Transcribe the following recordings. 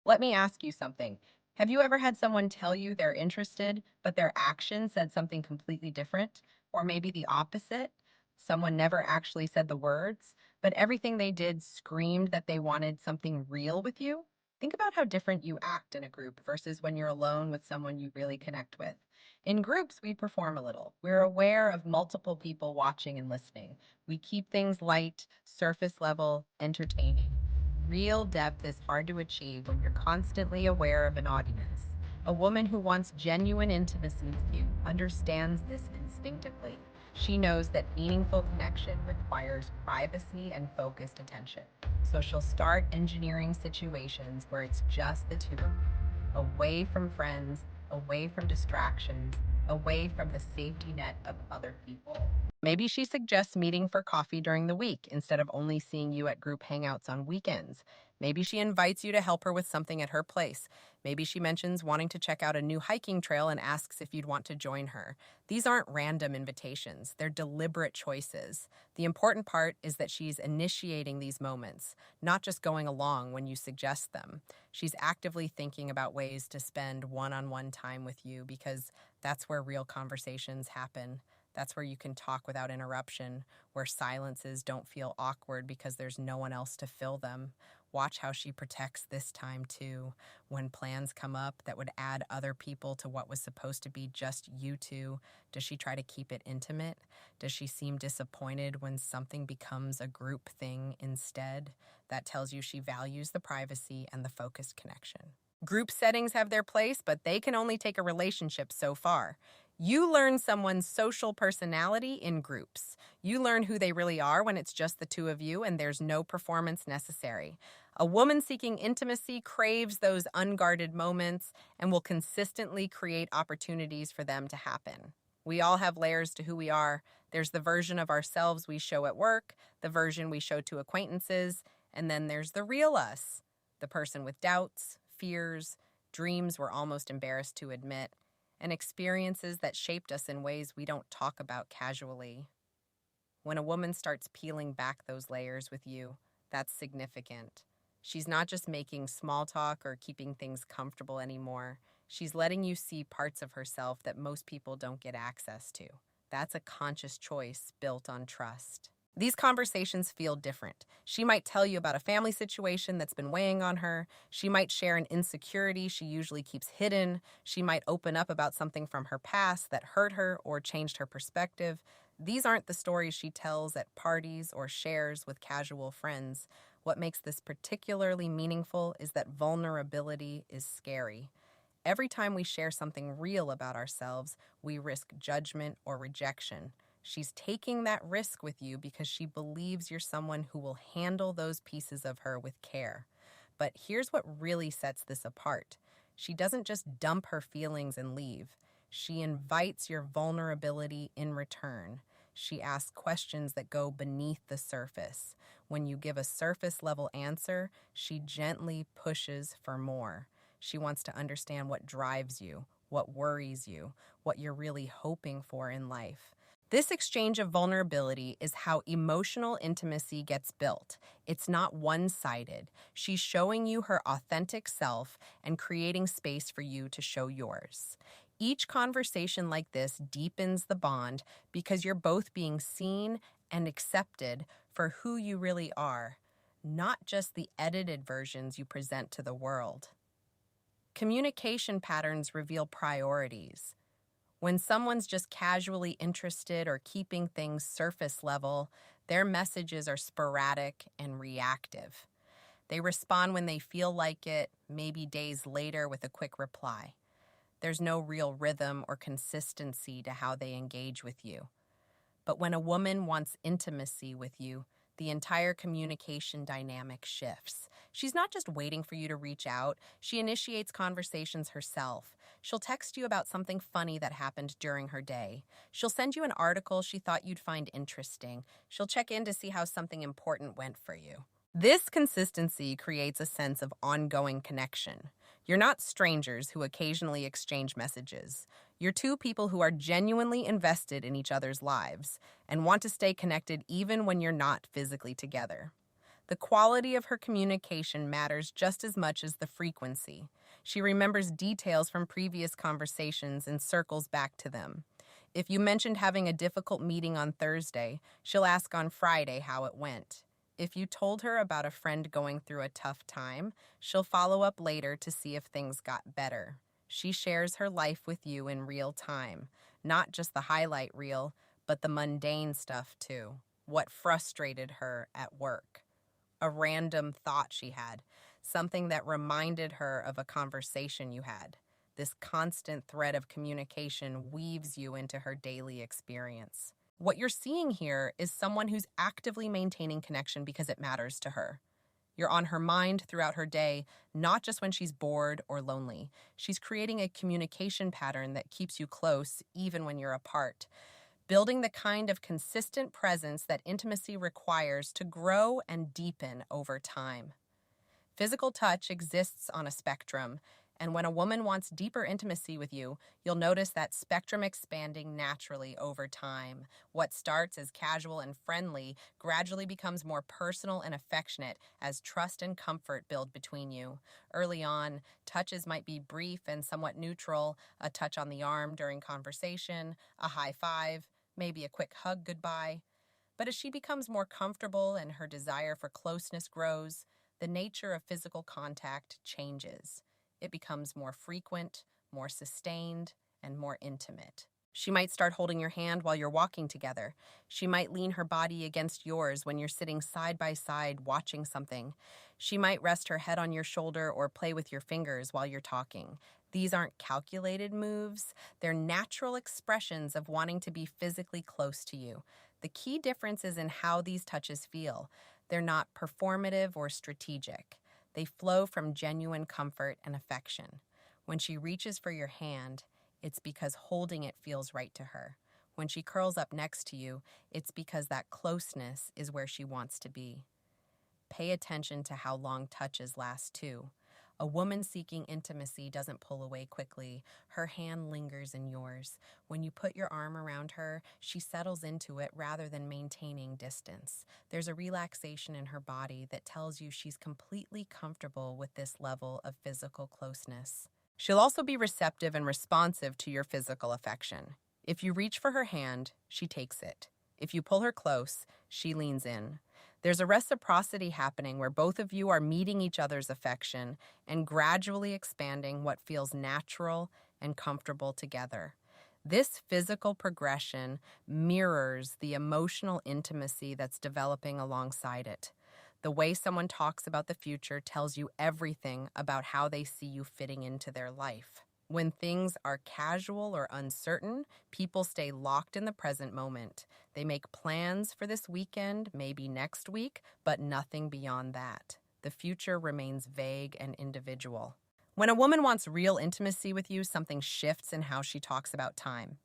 Let me ask you something. Have you ever had someone tell you they're interested, but their action said something completely different? Or maybe the opposite? Someone never actually said the words, but everything they did screamed that they wanted something real with you? Think about how different you act in a group versus when you're alone with someone you really connect with. In groups, we perform a little. We're aware of multiple people watching and listening. We keep things light, surface level, entertaining. Real depth is hard to achieve when you're constantly aware of an audience. A woman who wants genuine intimacy with you understands this instinctively. She knows that meaningful connection requires privacy and focused attention. So she'll start engineering situations where it's just the two of you, away from friends, away from distractions, away from the safety net of other people. Maybe she suggests meeting for coffee during the week instead of only seeing you at group hangouts on weekends. Maybe she invites you to help her with something at her place. Maybe she mentions wanting to check out a new hiking trail and asks if you'd want to join her. These aren't random invitations, they're deliberate choices. The important part is that she's initiating these moments, not just going along when you suggest them. She's actively thinking about ways to spend one on one time with you because that's where real conversations happen. That's where you can talk without interruption, where silences don't feel awkward because there's no one else to fill them. Watch how she protects this time too. When plans come up that would add other people to what was supposed to be just you two, does she try to keep it intimate? Does she seem disappointed when something becomes a group thing instead? That tells you she values the privacy and the focused connection. Group settings have their place, but they can only take a relationship so far. You learn someone's social personality in groups. You learn who they really are when it's just the two of you and there's no performance necessary. A woman seeking intimacy craves those unguarded moments and will consistently create opportunities for them to happen. We all have layers to who we are. There's the version of ourselves we show at work, the version we show to acquaintances, and then there's the real us, the person with doubts, fears, dreams we're almost embarrassed to admit, and experiences that shaped us in ways we don't talk about casually. When a woman starts peeling back those layers with you, that's significant. She's not just making small talk or keeping things comfortable anymore. She's letting you see parts of herself that most people don't get access to. That's a conscious choice built on trust. These conversations feel different. She might tell you about a family situation that's been weighing on her. She might share an insecurity she usually keeps hidden. She might open up about something from her past that hurt her or changed her perspective. These aren't the stories she tells at parties or shares with casual friends. What makes this particularly meaningful is that vulnerability is scary. Every time we share something real about ourselves, we risk judgment or rejection. She's taking that risk with you because she believes you're someone who will handle those pieces of her with care. But here's what really sets this apart. She doesn't just dump her feelings and leave. She invites your vulnerability in return. She asks questions that go beneath the surface. When you give a surface level answer, she gently pushes for more. She wants to understand what drives you, what worries you, what you're really hoping for in life. This exchange of vulnerability is how emotional intimacy gets built. It's not one-sided. She's showing you her authentic self and creating space for you to show yours. Each conversation like this deepens the bond because you're both being seen and accepted for who you really are, not just the edited versions you present to the world. Communication patterns reveal priorities. When someone's just casually interested or keeping things surface level, their messages are sporadic and reactive. They respond when they feel like it, maybe days later with a quick reply. There's no real rhythm or consistency to how they engage with you. But when a woman wants intimacy with you, the entire communication dynamic shifts. She's not just waiting for you to reach out, she initiates conversations herself. She'll text you about something funny that happened during her day. She'll send you an article she thought you'd find interesting. She'll check in to see how something important went for you. This consistency creates a sense of ongoing connection. You're not strangers who occasionally exchange messages. You're two people who are genuinely invested in each other's lives and want to stay connected even when you're not physically together. The quality of her communication matters just as much as the frequency. She remembers details from previous conversations and circles back to them. If you mentioned having a difficult meeting on Thursday, she'll ask on Friday how it went. If you told her about a friend going through a tough time, she'll follow up later to see if things got better. She shares her life with you in real time, not just the highlight reel, but the mundane stuff too. What frustrated her at work, a random thought she had, something that reminded her of a conversation you had. This constant thread of communication weaves you into her daily experience. What you're seeing here is someone who's actively maintaining connection because it matters to her. You're on her mind throughout her day, not just when she's bored or lonely. She's creating a communication pattern that keeps you close even when you're apart, building the kind of consistent presence that intimacy requires to grow and deepen over time. Physical touch exists on a spectrum, and when a woman wants deeper intimacy with you, you'll notice that spectrum expanding naturally over time. What starts as casual and friendly gradually becomes more personal and affectionate as trust and comfort build between you. Early on, touches might be brief and somewhat neutral, a touch on the arm during conversation, a high five, maybe a quick hug goodbye. But as she becomes more comfortable and her desire for closeness grows, the nature of physical contact changes. It becomes more frequent, more sustained, and more intimate. She might start holding your hand while you're walking together. She might lean her body against yours when you're sitting side by side watching something. She might rest her head on your shoulder or play with your fingers while you're talking. These aren't calculated moves. They're natural expressions of wanting to be physically close to you. The key difference is in how these touches feel. They're not performative or strategic. They flow from genuine comfort and affection. When she reaches for your hand, it's because holding it feels right to her. When she curls up next to you, it's because that closeness is where she wants to be. Pay attention to how long touches last too. A woman seeking intimacy doesn't pull away quickly. Her hand lingers in yours. When you put your arm around her, she settles into it rather than maintaining distance. There's a relaxation in her body that tells you she's completely comfortable with this level of physical closeness. She'll also be receptive and responsive to your physical affection. If you reach for her hand, she takes it. If you pull her close, she leans in. There's a reciprocity happening where both of you are meeting each other's affection and gradually expanding what feels natural and comfortable together. This physical progression mirrors the emotional intimacy that's developing alongside it. The way someone talks about the future tells you everything about how they see you fitting into their life. When things are casual or uncertain, people stay locked in the present moment. They make plans for this weekend, maybe next week, but nothing beyond that. The future remains vague and individual. When a woman wants real intimacy with you, something shifts in how she talks about time.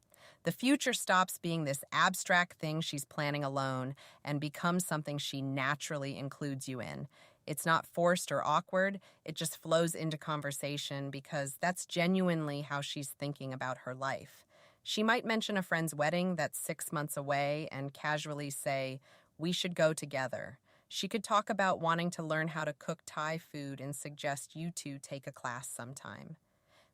The future stops being this abstract thing she's planning alone and becomes something she naturally includes you in. It's not forced or awkward, it just flows into conversation because that's genuinely how she's thinking about her life. She might mention a friend's wedding that's 6 months away and casually say, "We should go together." She could talk about wanting to learn how to cook Thai food and suggest you two take a class sometime.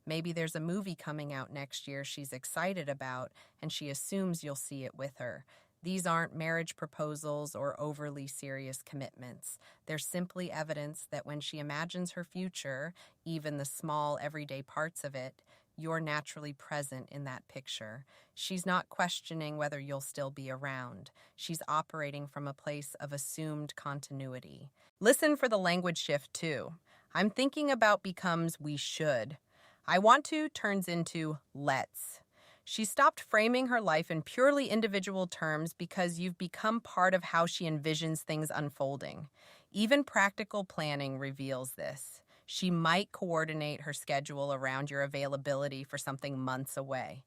Maybe there's a movie coming out next year she's excited about, and she assumes you'll see it with her. These aren't marriage proposals or overly serious commitments. They're simply evidence that when she imagines her future, even the small, everyday parts of it, you're naturally present in that picture. She's not questioning whether you'll still be around. She's operating from a place of assumed continuity. Listen for the language shift, too. I'm thinking about becomes we should. I want to turns into let's. She stopped framing her life in purely individual terms because you've become part of how she envisions things unfolding. Even practical planning reveals this. She might coordinate her schedule around your availability for something months away.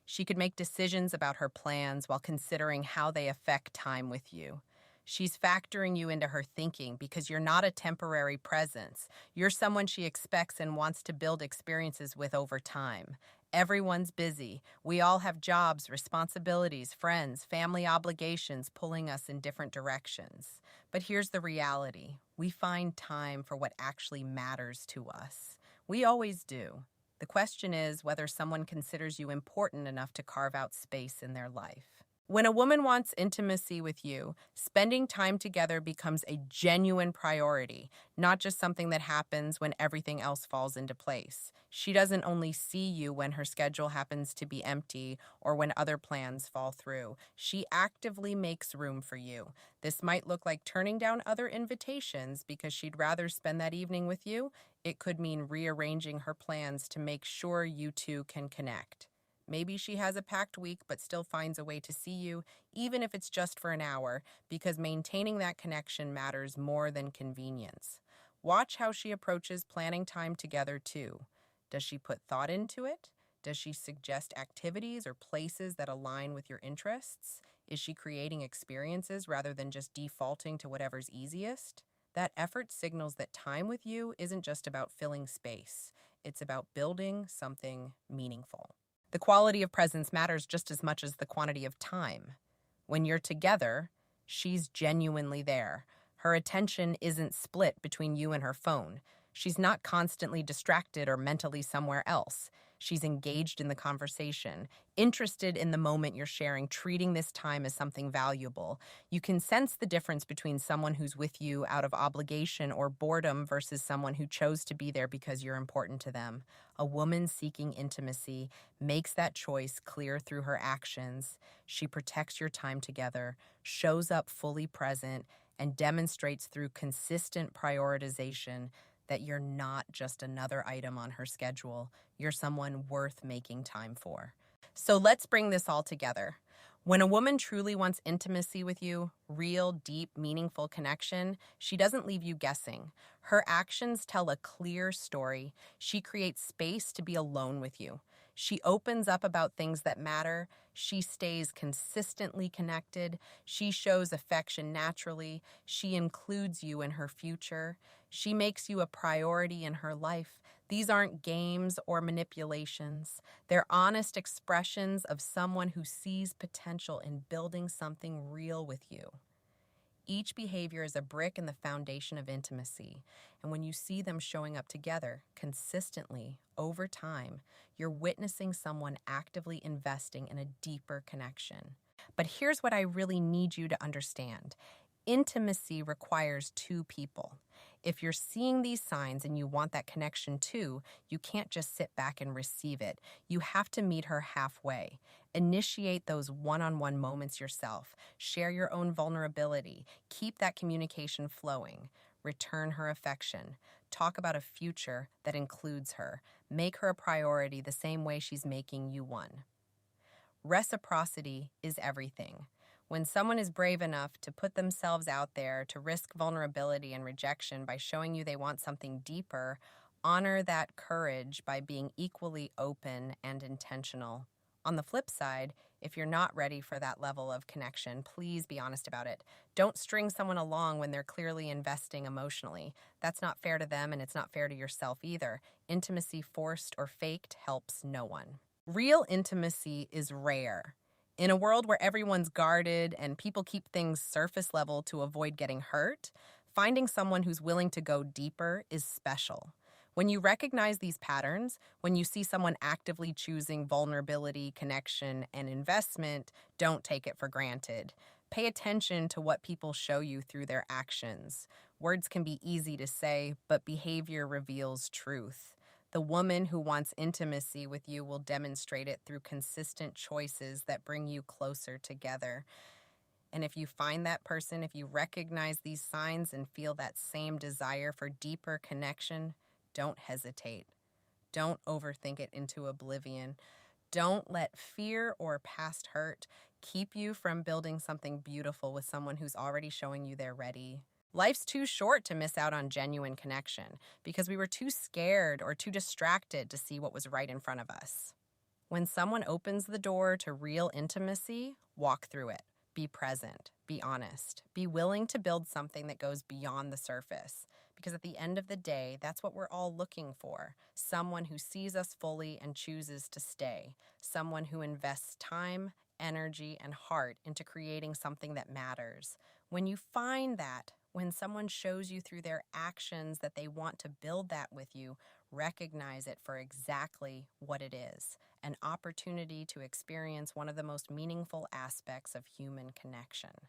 She could make decisions about her plans while considering how they affect time with you. She's factoring you into her thinking because you're not a temporary presence. You're someone she expects and wants to build experiences with over time. Everyone's busy. We all have jobs, responsibilities, friends, family obligations pulling us in different directions. But here's the reality: we find time for what actually matters to us. We always do. The question is whether someone considers you important enough to carve out space in their life. When a woman wants intimacy with you, spending time together becomes a genuine priority, not just something that happens when everything else falls into place. She doesn't only see you when her schedule happens to be empty or when other plans fall through. She actively makes room for you. This might look like turning down other invitations because she'd rather spend that evening with you. It could mean rearranging her plans to make sure you two can connect. Maybe she has a packed week but still finds a way to see you, even if it's just for an hour, because maintaining that connection matters more than convenience. Watch how she approaches planning time together, too. Does she put thought into it? Does she suggest activities or places that align with your interests? Is she creating experiences rather than just defaulting to whatever's easiest? That effort signals that time with you isn't just about filling space, it's about building something meaningful. The quality of presence matters just as much as the quantity of time. When you're together, she's genuinely there. Her attention isn't split between you and her phone. She's not constantly distracted or mentally somewhere else. She's engaged in the conversation, interested in the moment you're sharing, treating this time as something valuable. You can sense the difference between someone who's with you out of obligation or boredom versus someone who chose to be there because you're important to them. A woman seeking intimacy makes that choice clear through her actions. She protects your time together, shows up fully present, and demonstrates through consistent prioritization that you're not just another item on her schedule. You're someone worth making time for. So let's bring this all together. When a woman truly wants intimacy with you, real, deep, meaningful connection, she doesn't leave you guessing. Her actions tell a clear story. She creates space to be alone with you. She opens up about things that matter. She stays consistently connected. She shows affection naturally. She includes you in her future. She makes you a priority in her life. These aren't games or manipulations. They're honest expressions of someone who sees potential in building something real with you. Each behavior is a brick in the foundation of intimacy, and when you see them showing up together consistently over time, you're witnessing someone actively investing in a deeper connection. But here's what I really need you to understand. Intimacy requires two people. If you're seeing these signs and you want that connection too, you can't just sit back and receive it. You have to meet her halfway. Initiate those one-on-one moments yourself. Share your own vulnerability. Keep that communication flowing. Return her affection. Talk about a future that includes her. Make her a priority the same way she's making you one. Reciprocity is everything. When someone is brave enough to put themselves out there, to risk vulnerability and rejection by showing you they want something deeper, honor that courage by being equally open and intentional. On the flip side, if you're not ready for that level of connection, please be honest about it. Don't string someone along when they're clearly investing emotionally. That's not fair to them, and it's not fair to yourself either. Intimacy forced or faked helps no one. Real intimacy is rare. In a world where everyone's guarded and people keep things surface level to avoid getting hurt, finding someone who's willing to go deeper is special. When you recognize these patterns, when you see someone actively choosing vulnerability, connection, and investment, don't take it for granted. Pay attention to what people show you through their actions. Words can be easy to say, but behavior reveals truth. The woman who wants intimacy with you will demonstrate it through consistent choices that bring you closer together. And if you find that person, if you recognize these signs and feel that same desire for deeper connection, don't hesitate. Don't overthink it into oblivion. Don't let fear or past hurt keep you from building something beautiful with someone who's already showing you they're ready. Life's too short to miss out on genuine connection because we were too scared or too distracted to see what was right in front of us. When someone opens the door to real intimacy, walk through it. Be present. Be honest. Be willing to build something that goes beyond the surface. Because at the end of the day, that's what we're all looking for: someone who sees us fully and chooses to stay, someone who invests time, energy, and heart into creating something that matters. When you find that, when someone shows you through their actions that they want to build that with you, recognize it for exactly what it is: an opportunity to experience one of the most meaningful aspects of human connection.